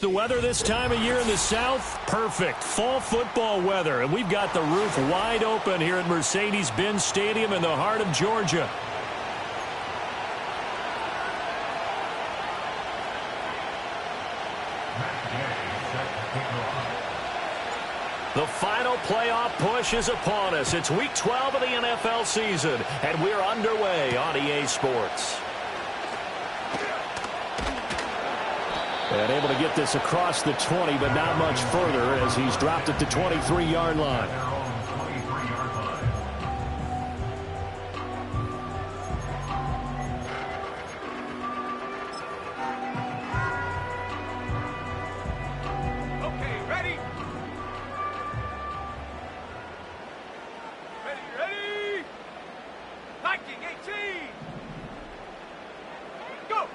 The weather this time of year in the South, perfect. Fall football weather, and we've got the roof wide open here at Mercedes-Benz Stadium in the heart of Georgia. The final playoff push is upon us. It's Week 12 of the NFL season, and we're underway on EA Sports. And able to get this across the 20, but not much further as he's dropped at the 23-yard line. Okay, ready? Ready? Viking 18! Go!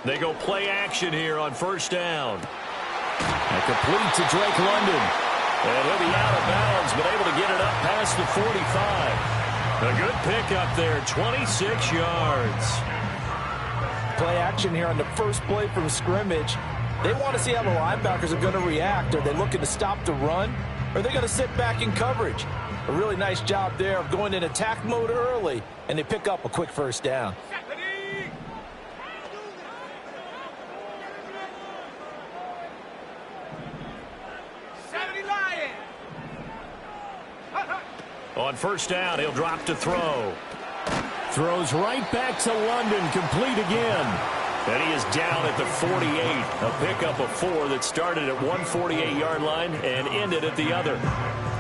They go play action here on first down. And complete to Drake London. And he'll be out of bounds, but able to get it up past the 45. A good pickup there, 26 yards. Play action here on the first play from scrimmage. They want to see how the linebackers are going to react. Are they looking to stop the run? Or are they going to sit back in coverage? A really nice job there of going in attack mode early, and they pick up a quick first down. On first down, he'll drop to throw. Throws right back to London, complete again. And he is down at the 48. A pickup of 4 that started at 148-yard line and ended at the other.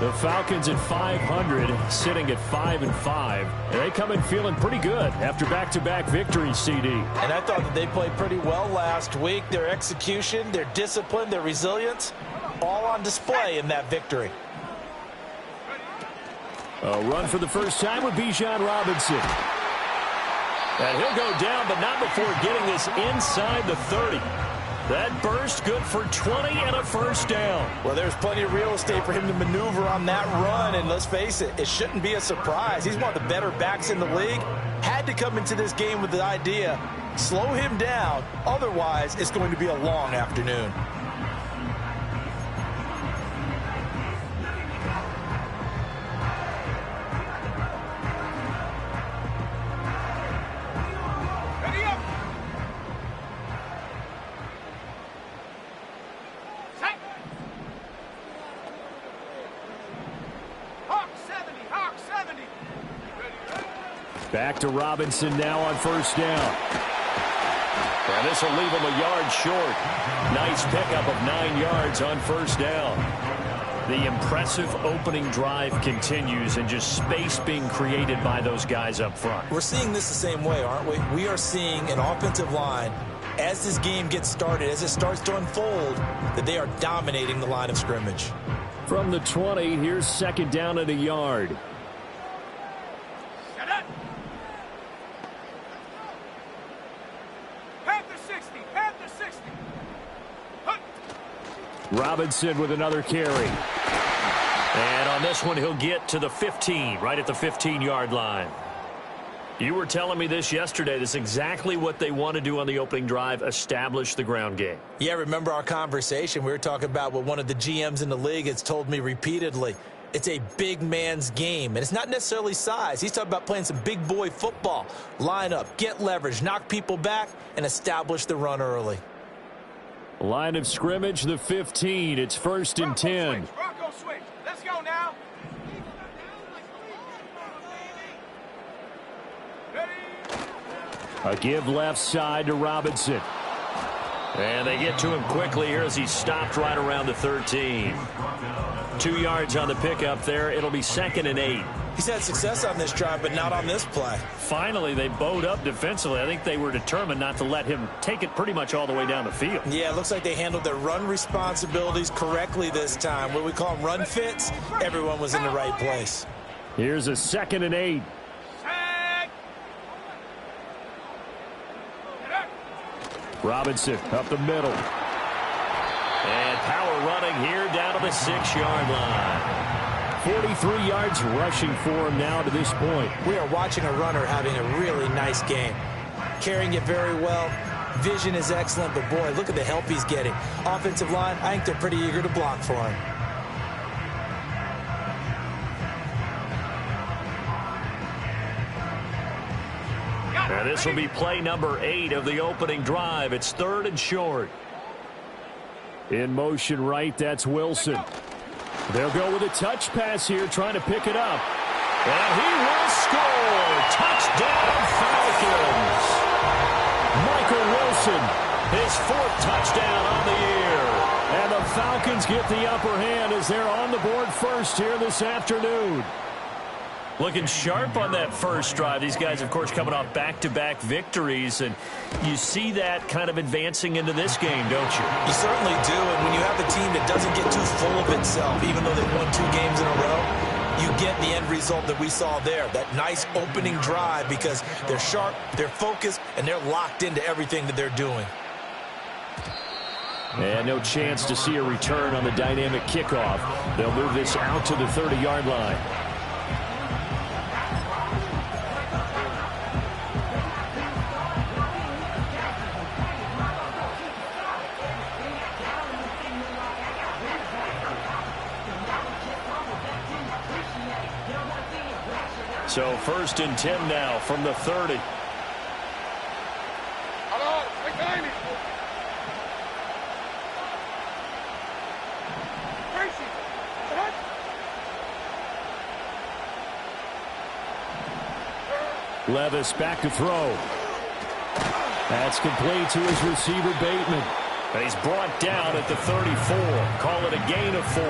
The Falcons at 500, sitting at 5-5. And they come in feeling pretty good after back-to-back victories, CD. And I thought that they played pretty well last week. Their execution, their discipline, their resilience, all on display in that victory. A run for the first time with Bijan Robinson. And he'll go down, but not before getting this inside the 30. That burst good for 20 and a first down. Well, there's plenty of real estate for him to maneuver on that run, and let's face it, it shouldn't be a surprise. He's one of the better backs in the league. Had to come into this game with the idea, slow him down, otherwise it's going to be a long afternoon. Back to Robinson now on first down. And this will leave him a yard short. Nice pickup of 9 yards on first down. The impressive opening drive continues, and just space being created by those guys up front. We're seeing this the same way, aren't we? We are seeing an offensive line, as this game gets started, as it starts to unfold, that they are dominating the line of scrimmage. From the 20, here's second down at a yard. Robinson with another carry. And on this one, he'll get to the 15, right at the 15-yard line. You were telling me this yesterday. This is exactly what they want to do on the opening drive, establish the ground game. Yeah, remember our conversation? We were talking about what one of the GMs in the league has told me repeatedly. It's a big man's game, and it's not necessarily size. He's talking about playing some big boy football. Line up, get leverage, knock people back, and establish the run early. Line of scrimmage, the 15. It's first and 10. Bronco switch. Let's go now. A give left side to Robinson. And they get to him quickly here as he's stopped right around the 13. 2 yards on the pickup there. It'll be second and 8. He's had success on this drive, but not on this play. Finally, they bowed up defensively. I think they were determined not to let him take it pretty much all the way down the field. Yeah, it looks like they handled their run responsibilities correctly this time. What we call them run fits, everyone was in the right place. Here's a 2nd and 8. Robinson up the middle. And power running here down to the 6-yard line. 43 yards rushing for him now to this point. We are watching a runner having a really nice game. Carrying it very well. Vision is excellent, but boy, look at the help he's getting. Offensive line, I think they're pretty eager to block for him. And this will be play number 8 of the opening drive. It's 3rd and short. In motion right, that's Wilson. They'll go with a touch pass here, trying to pick it up. And he will score. Touchdown, Falcons. Michael Wilson, his 4th touchdown on the year. And the Falcons get the upper hand as they're on the board first here this afternoon. Looking sharp on that first drive. These guys, of course, coming off back-to-back victories, and you see that kind of advancing into this game, don't you? You certainly do, and when you have a team that doesn't get too full of itself, even though they won 2 games in a row, you get the end result that we saw there, that nice opening drive, because they're sharp, they're focused, and they're locked into everything that they're doing. And no chance to see a return on the dynamic kickoff. They'll move this out to the 30-yard line. So 1st and 10 now from the 30. Levis back to throw. That's complete to his receiver, Bateman. And he's brought down at the 34. Call it a gain of 4.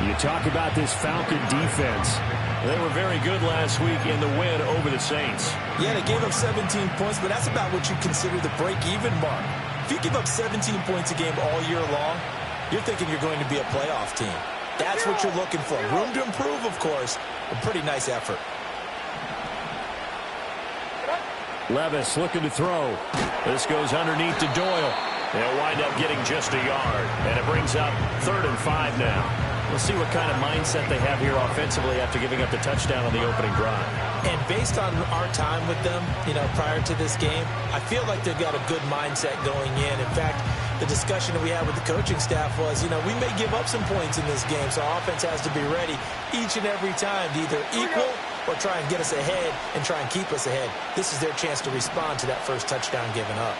You talk about this Falcon defense. They were very good last week in the win over the Saints. Yeah, they gave up 17 points, but that's about what you consider the break-even mark. If you give up 17 points a game all year long, you're thinking you're going to be a playoff team. That's what you're looking for. Room to improve, of course. A pretty nice effort. Levis looking to throw. This goes underneath to Doyle. They'll wind up getting just a yard. And it brings up 3rd and 5 now. We'll see what kind of mindset they have here offensively after giving up the touchdown on the opening drive. And based on our time with them, prior to this game, I feel like they've got a good mindset going in. In fact, the discussion that we had with the coaching staff was, we may give up some points in this game, so our offense has to be ready each and every time to either equal or try and get us ahead and try and keep us ahead. This is their chance to respond to that first touchdown given up.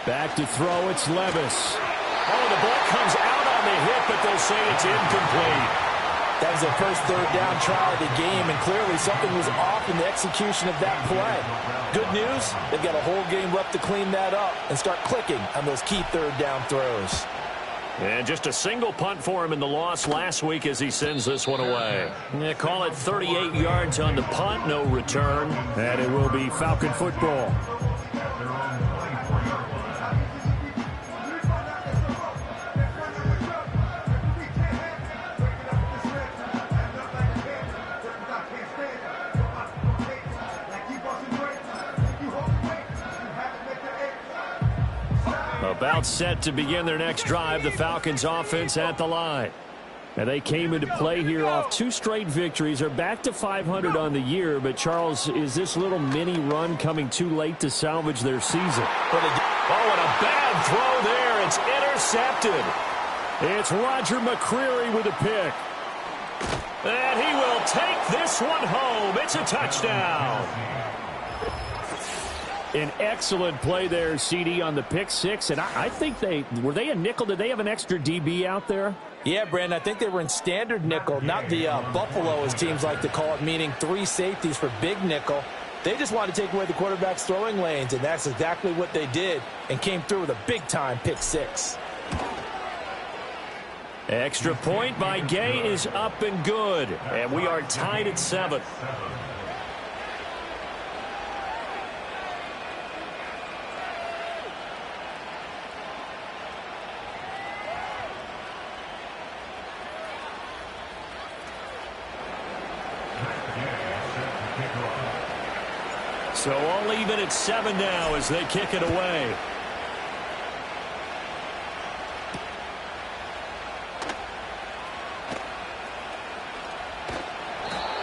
Back to throw, it's Levis. Oh, the ball comes out on the hit, but they'll say it's incomplete. That was their first 3rd down try of the game, and clearly something was off in the execution of that play. Good news, they've got a whole game left to clean that up and start clicking on those key 3rd down throws. And just a single punt for him in the loss last week as he sends this one away. Yeah, call it 38 yards on the punt, no return. And it will be Falcon football. About set to begin their next drive, the Falcons offense at the line. And they came into play here off 2 straight victories. They're back to 500 on the year, but Charles, is this little mini run coming too late to salvage their season? Oh, and a bad throw there. It's intercepted. It's Roger McCreary with a pick. And he will take this one home. It's a touchdown. An excellent play there, CD, on the pick 6. And I think were they a nickel? Did they have an extra DB out there? Yeah, Brandon, I think they were in standard nickel, not the Buffalo, as teams like to call it, meaning 3 safeties for big nickel. They just wanted to take away the quarterback's throwing lanes, and that's exactly what they did and came through with a big-time pick 6. Extra point by Gay is up and good. And we are tied at 7. So all even at 7 now as they kick it away.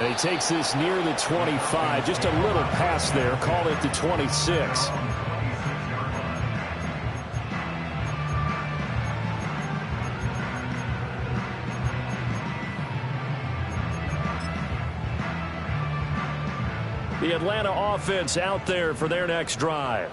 And he takes this near the 25. Just a little pass there. Call it the 26. The Atlanta offense out there for their next drive.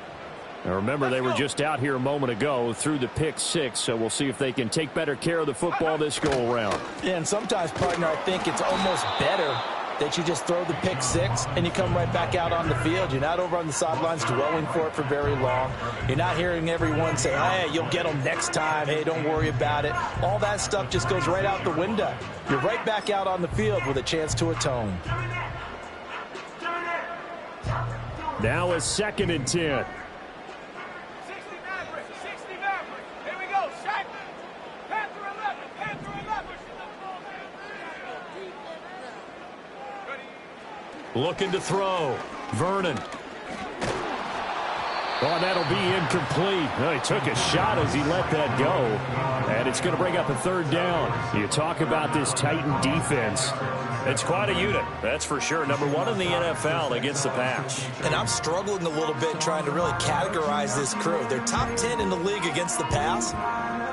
Now remember, they were just out here a moment ago through the pick 6, so we'll see if they can take better care of the football this go-around. Yeah, and sometimes, partner, I think it's almost better that you just throw the pick 6 and you come right back out on the field. You're not over on the sidelines dwelling for it for very long. You're not hearing everyone say, hey, you'll get them next time. Hey, don't worry about it. All that stuff just goes right out the window. You're right back out on the field with a chance to atone. Now a 2nd and 10. 60 Maverick. 60 Maverick. Here we go. Shaq. Panther 11. Panther 11. Ready. Looking to throw. Vernon. Oh, that'll be incomplete. Well, he took a shot as he let that go. And it's going to bring up a 3rd down. You talk about this Titan defense. It's quite a unit, that's for sure. Number 1 in the NFL against the pass. And I'm struggling a little bit trying to really categorize this crew. They're top 10 in the league against the pass,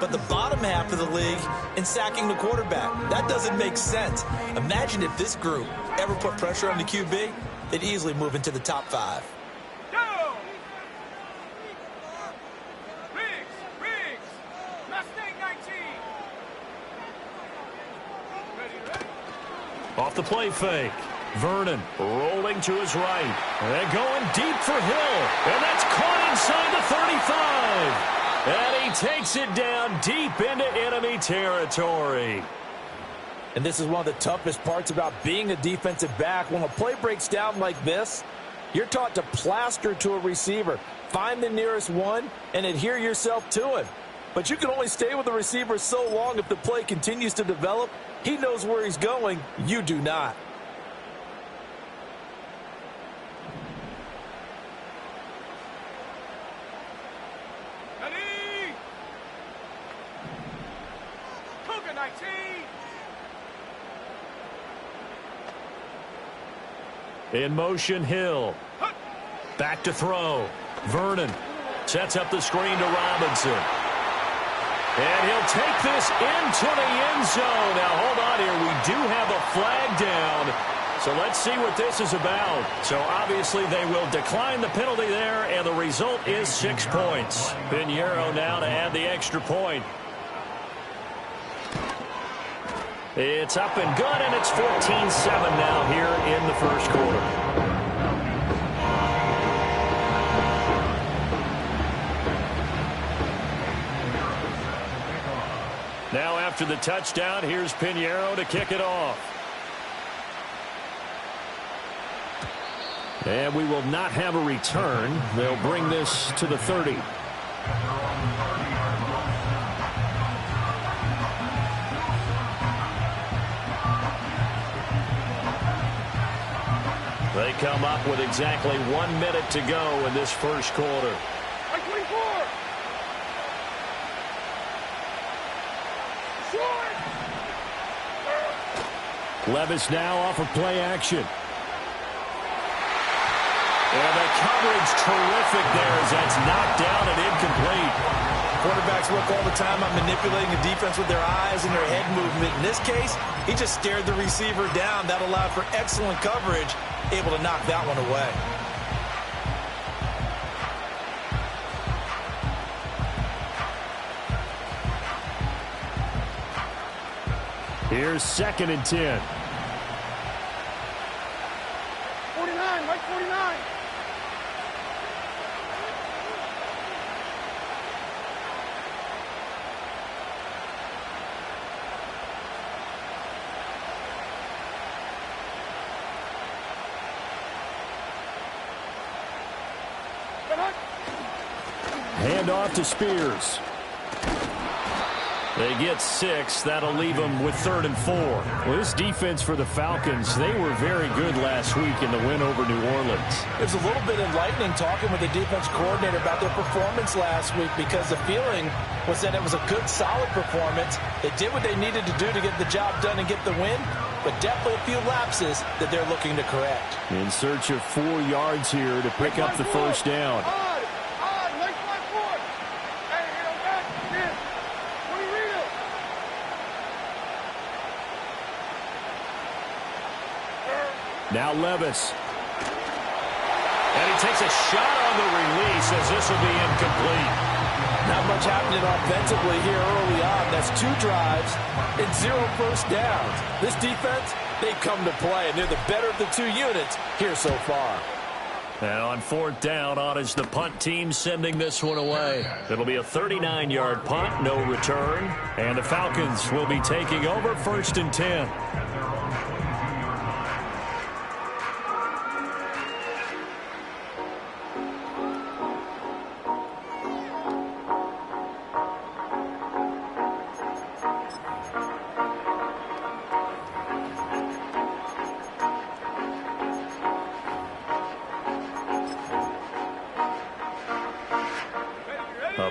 but the bottom half of the league in sacking the quarterback. That doesn't make sense. Imagine if this group ever put pressure on the QB, they'd easily move into the top 5. Go! Riggs! Mustang 19. Ready. Off the play fake. Vernon rolling to his right. And going deep for Hill. And that's caught inside the 35. And he takes it down deep into enemy territory. And this is one of the toughest parts about being a defensive back. When a play breaks down like this, you're taught to plaster to a receiver. Find the nearest one and adhere yourself to him. But you can only stay with the receiver so long if the play continues to develop. He knows where he's going. You do not. Ready. Cougar 19. In motion, Hill. Back to throw. Vernon sets up the screen to Robinson. And he'll take this into the end zone. Now, hold on here. We do have a flag down. So let's see what this is about. So obviously they will decline the penalty there, and the result is 6 points. Pinheiro now to add the extra point. It's up and good, and it's 14-7 now here in the first quarter. Now after the touchdown, here's Pinheiro to kick it off. And we will not have a return. They'll bring this to the 30. They come up with exactly 1 minute to go in this first quarter. 24. Levis now off of play action. And the coverage terrific there as that's knocked down and incomplete. Quarterbacks work all the time on manipulating the defense with their eyes and their head movement. In this case, he just stared the receiver down. That allowed for excellent coverage, able to knock that one away. Here's 2nd and 10. 49, right 49. handoff to Spears. They get 6. That'll leave them with 3rd and 4. Well, this defense for the Falcons, they were very good last week in the win over New Orleans. It was a little bit enlightening talking with the defense coordinator about their performance last week because the feeling was that it was a good, solid performance. They did what they needed to do to get the job done and get the win, but definitely a few lapses that they're looking to correct. In search of 4 yards here to pick up the first down. Now Levis. And he takes a shot on the release as this will be incomplete. Not much happening offensively here early on. That's 2 drives and 0 first downs. This defense, they come to play, and they're the better of the 2 units here so far. And on 4th down, on is the punt team sending this one away. It'll be a 39-yard punt, no return. And the Falcons will be taking over 1st and 10.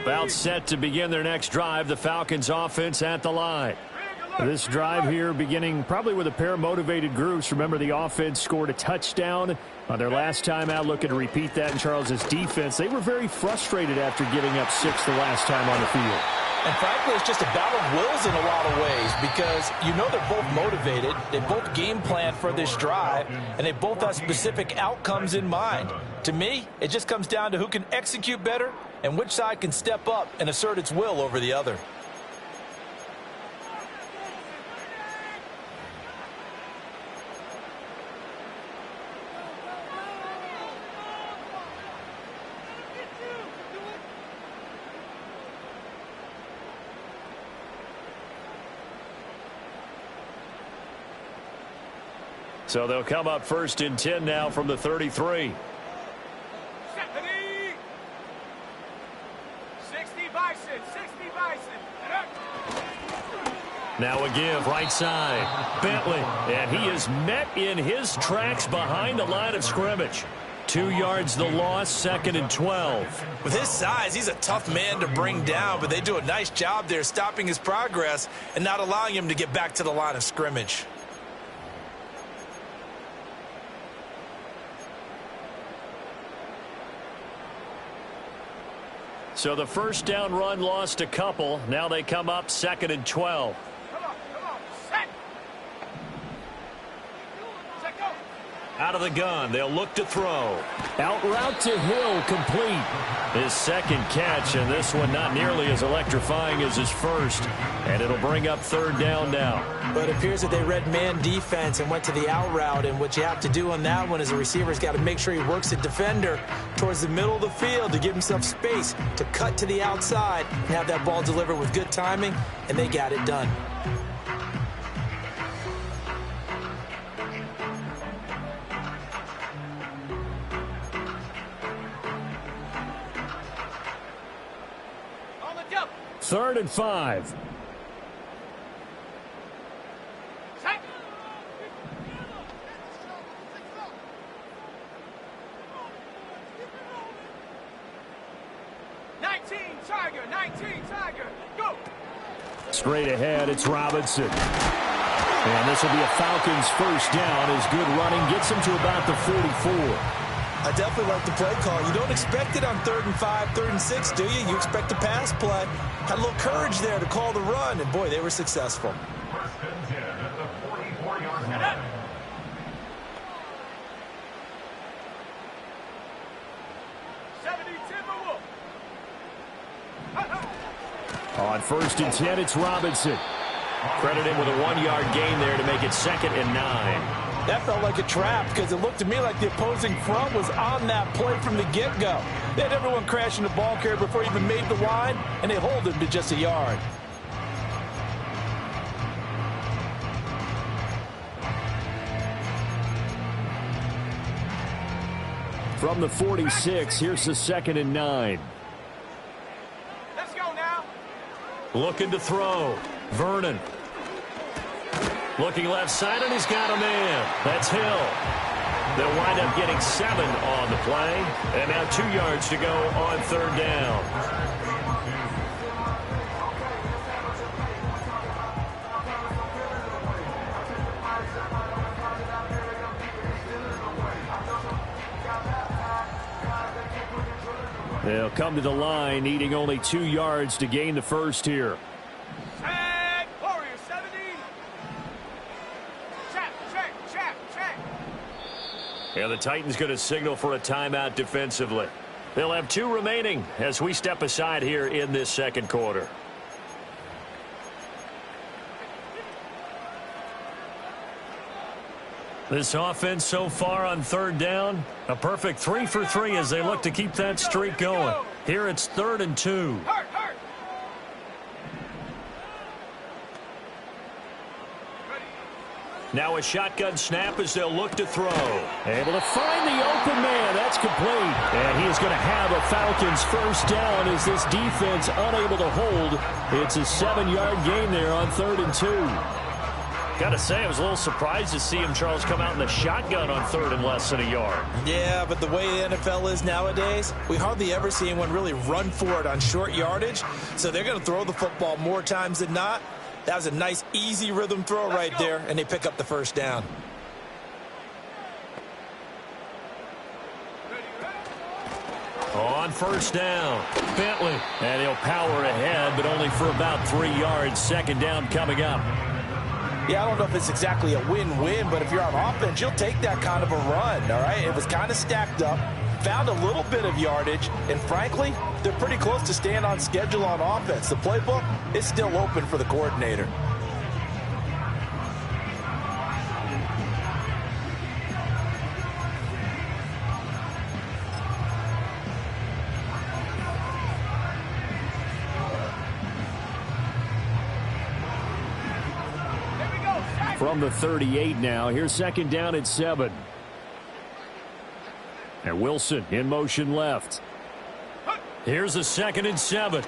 About set to begin their next drive, the Falcons offense at the line. This drive here beginning probably with a pair of motivated groups. Remember, the offense scored a touchdown on their last time out. Looking to repeat that in Charles's defense. They were very frustrated after giving up 6 the last time on the field. And frankly, it's just a battle of wills in a lot of ways because you know they're both motivated. They both game plan for this drive, and they both have specific outcomes in mind. To me, it just comes down to who can execute better and which side can step up and assert its will over the other. So they'll come up 1st and 10 now from the 33. 60 Bison, 60 Bison. Now a give right side. Bentley, and he is met in his tracks behind the line of scrimmage. 2 yards the loss, 2nd and 12. With his size, he's a tough man to bring down, but they do a nice job there stopping his progress and not allowing him to get back to the line of scrimmage. So the first down run lost a couple. Now they come up 2nd and 12. Come on, set. Set, go. Out of the gun, they'll look to throw. Out route to Hill, complete. His 2nd catch, and this one not nearly as electrifying as his first. And it'll bring up 3rd down now. But it appears that they read man defense and went to the out route, and what you have to do on that one is a receiver's got to make sure he works the defender towards the middle of the field to give himself space to cut to the outside and have that ball delivered with good timing, and they got it done. On the jump. 3rd and 5. Set. 19 Tiger, 19 Tiger. Go. Straight ahead, it's Robinson. And this will be a Falcons first down as good running gets him to about the 44. I definitely like the play call. You don't expect it on 3rd and 5, 3rd and 6, do you? You expect a pass play. Had a little courage there to call the run, and boy, they were successful. On 1st and 10, it's Robinson. Credit him with a 1-yard gain there to make it 2nd and 9. That felt like a trap because it looked to me like the opposing front was on that play from the get-go. They had everyone crashing the ball carrier before he even made the line, and they hold him to just a yard. From the 46, here's the 2nd and 9. Looking to throw. Vernon. Looking left side, and he's got a man. That's Hill. They'll wind up getting 7 on the play. And now 2 yards to go on 3rd down. They'll come to the line, needing only 2 yards to gain the first here. Check, Warrior 70. Check. And the Titans going to signal for a timeout defensively. They'll have 2 remaining as we step aside here in this second quarter. This offense so far on 3rd down, a perfect 3 for 3 as they look to keep that streak going. Here it's 3rd and 2. Hurt. Now a shotgun snap as they'll look to throw. Able to find the open man. That's complete. And he is going to have a Falcons first down as this defense unable to hold. It's a 7-yard gain there on 3rd and 2. Got to say, I was a little surprised to see him, Charles, come out in the shotgun on 3rd and less than a yard. Yeah, but the way the NFL is nowadays, we hardly ever see anyone really run for it on short yardage. So they're going to throw the football more times than not. That was a nice, easy rhythm throw right there, and they pick up the first down. On 1st down, Bentley. And he'll power ahead, but only for about 3 yards. 2nd down coming up. Yeah, I don't know if it's exactly a win-win, but if you're on offense, you'll take that kind of a run, all right? It was kind of stacked up, found a little bit of yardage, and frankly, they're pretty close to staying on schedule on offense. The playbook is still open for the coordinator. From the 38 now, here's 2nd down at 7. And Wilson in motion left. Here's a 2nd and 7.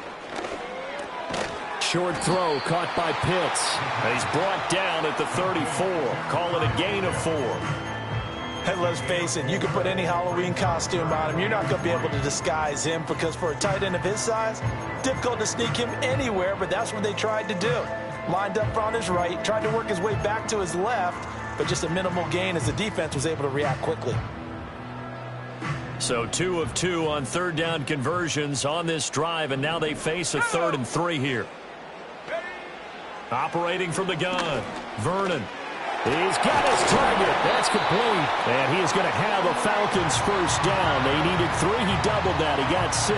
Short throw caught by Pitts. And he's brought down at the 34. Call it a gain of 4. And let's face it, you can put any Halloween costume on him. You're not going to be able to disguise him because for a tight end of his size, difficult to sneak him anywhere, but that's what they tried to do. Lined up on his right, tried to work his way back to his left, but just a minimal gain as the defense was able to react quickly. So 2 of 2 on 3rd down conversions on this drive, and now they face a 3rd and 3 here. Operating from the gun, Vernon. He's got his target. That's complete. And he is going to have a Falcons first down. They needed 3. He doubled that. He got 6.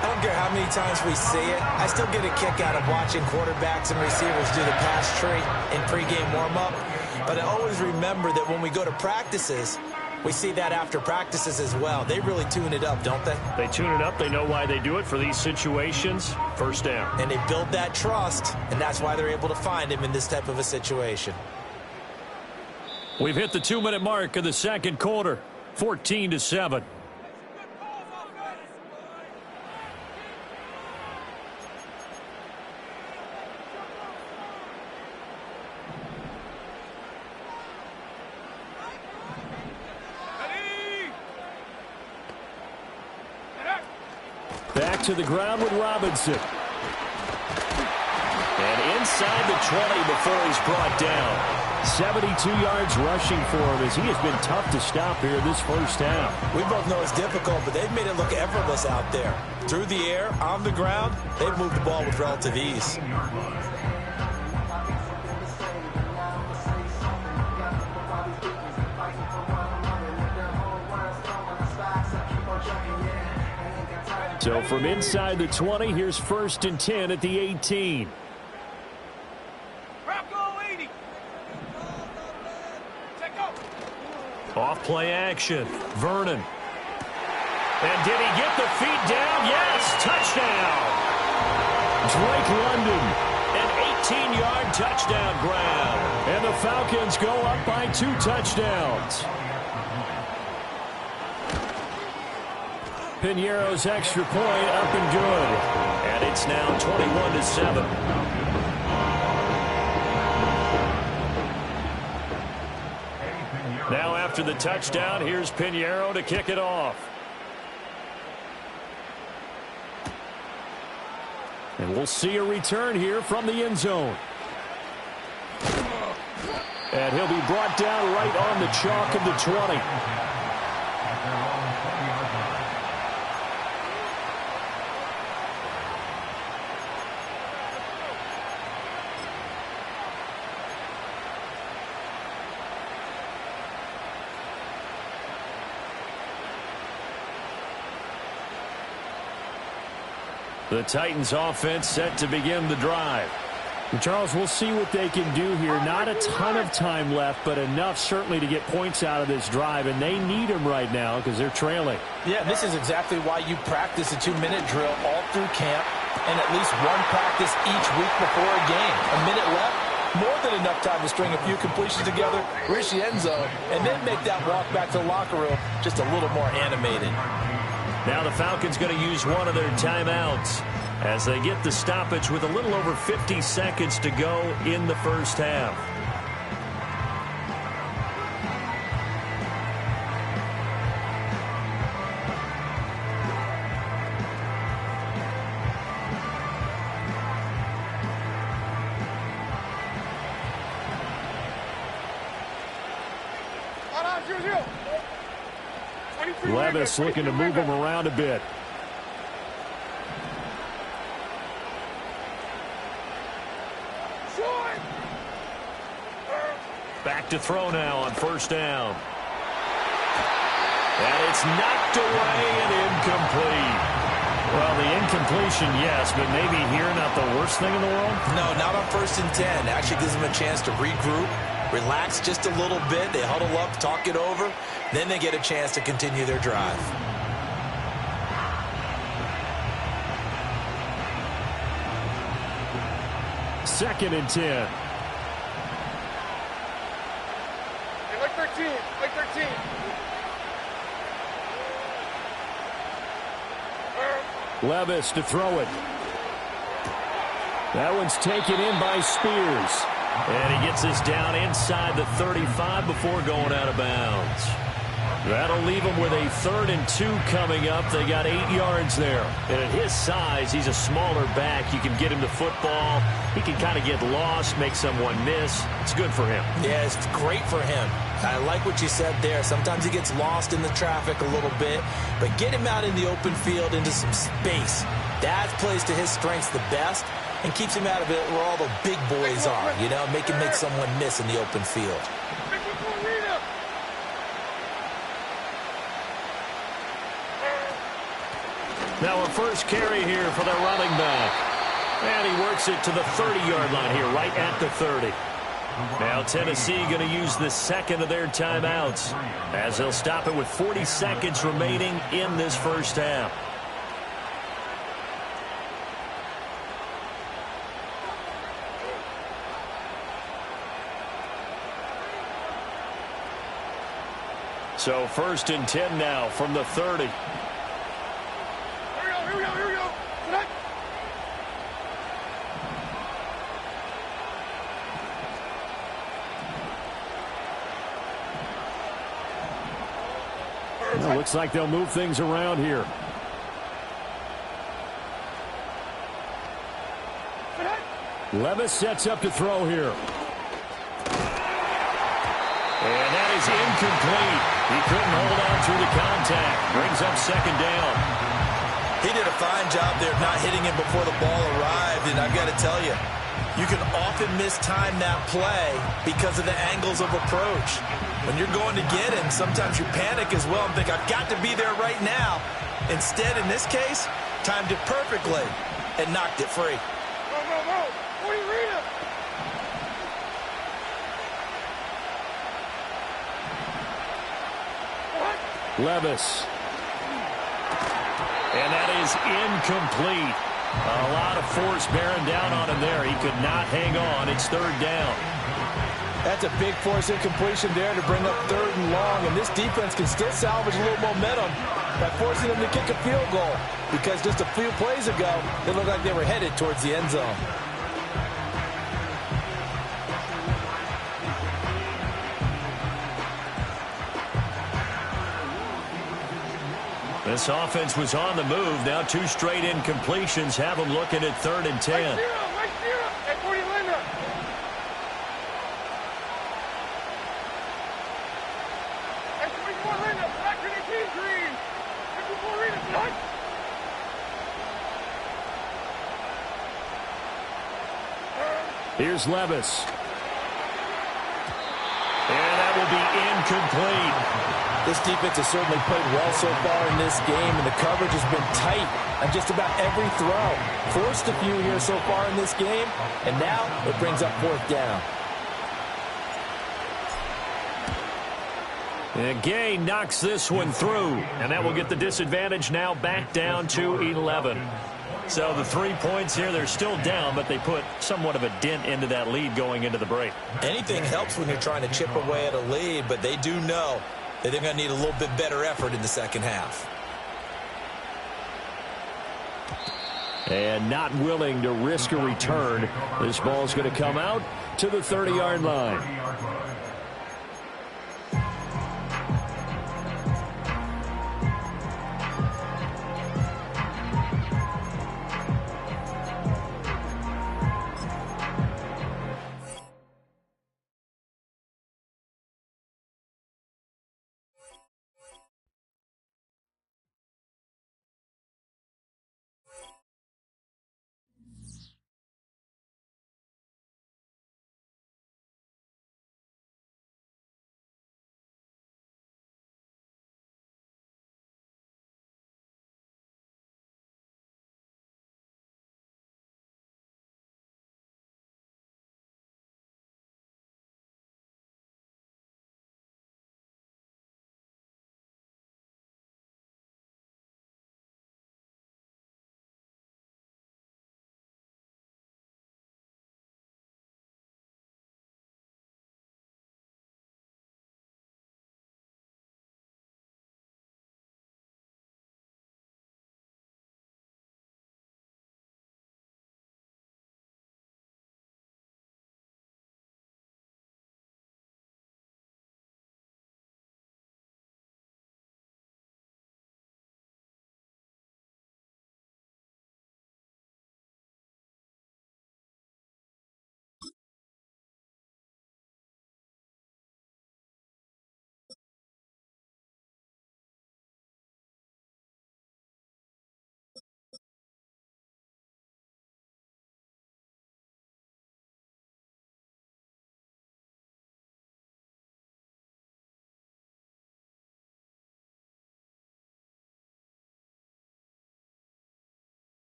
I don't care how many times we see it. I still get a kick out of watching quarterbacks and receivers do the pass tree in pregame warm-up. But I always remember that when we go to practices, we see that after practices as well. They really tune it up, don't they? They tune it up. They know why they do it for these situations. First down. And they build that trust, and that's why they're able to find him in this type of a situation. We've hit the 2-minute mark of the second quarter. 14-7. Back to the ground with Robinson. And inside the 20 before he's brought down. 72 yards rushing for him as he has been tough to stop here this first half. We both know it's difficult, but they've made it look effortless out there. Through the air, on the ground, they've moved the ball with relative ease. So from inside the 20, here's 1st and 10 at the 18. Off play action. Vernon. And did he get the feet down? Yes, touchdown. Drake London, an 18-yard touchdown grab. And the Falcons go up by 2 touchdowns. Piñeiro's extra point up and good. And it's It's now 21-7. Now after the touchdown, here's Pinheiro to kick it off. And we'll see a return here from the end zone. And he'll be brought down right on the chalk of the 20. The Titans offense set to begin the drive. And Charles, we'll see what they can do here. Not a ton of time left, but enough certainly to get points out of this drive, and they need them right now because they're trailing. Yeah, this is exactly why you practice a 2-minute drill all through camp and at least one practice each week before a game. A minute left, more than enough time to string a few completions together, reach the end zone, and then make that walk back to the locker room just a little more animated. Now the Falcons going to use one of their timeouts as they get the stoppage with a little over 50 seconds to go in the first half. Levis looking to move him around a bit. Back to throw now on first down. And it's knocked away and incomplete. Well, the incompletion, yes, but maybe here not the worst thing in the world? No, not on 1st and 10. Actually gives them a chance to regroup, relax just a little bit. They huddle up, talk it over. Then they get a chance to continue their drive. Second and 10. Hey, like 13. Like 13. Levis to throw it. That one's taken in by Spears. And he gets this down inside the 35 before going out of bounds. That'll leave him with a 3rd and 2 coming up. They got 8 yards there. And at his size, he's a smaller back. You can get him to football. He can kind of get lost, make someone miss. It's good for him. Yeah, it's great for him. I like what you said there. Sometimes he gets lost in the traffic a little bit. But get him out in the open field into some space. That plays to his strengths the best and keeps him out of it where all the big boys are. You know, make him make someone miss in the open field. Now a first carry here for the running back. And he works it to the 30-yard line here, right at the 30. Now Tennessee going to use the second of their timeouts as they'll stop it with 40 seconds remaining in this first half. So 1st and 10 now from the 30. Here we go. Tonight. Well, looks like they'll move things around here. Levis sets up to throw here. And that is incomplete. He couldn't hold on through the contact. Brings up 2nd down. He did a fine job there of not hitting him before the ball arrived. And I've got to tell you, you can often mistime that play because of the angles of approach. When you're going to get him, sometimes you panic as well and think, I've got to be there right now. Instead, in this case, timed it perfectly and knocked it free. No. What are you reading? Levis. And that is incomplete. A lot of force bearing down on him there. He could not hang on. It's 3rd down. That's a big force incompletion there to bring up 3rd and long, and this defense can still salvage a little momentum. by forcing them to kick a field goal, because just a few plays ago, they looked like they were headed towards the end zone. This offense was on the move. Now 2 straight incompletions have them looking at 3rd and 10. Here's Levis. And that will be incomplete. This defense has certainly played well so far in this game, and the coverage has been tight on just about every throw. Forced a few here so far in this game, and now it brings up 4th down. And Gay knocks this one through, and that will get the disadvantage now back down to 11. So the 3 points here, they're still down, but they put somewhat of a dent into that lead going into the break. Anything helps when you're trying to chip away at a lead, but they do know that they're going to need a little bit better effort in the second half. And not willing to risk a return. This ball is going to come out to the 30-yard line.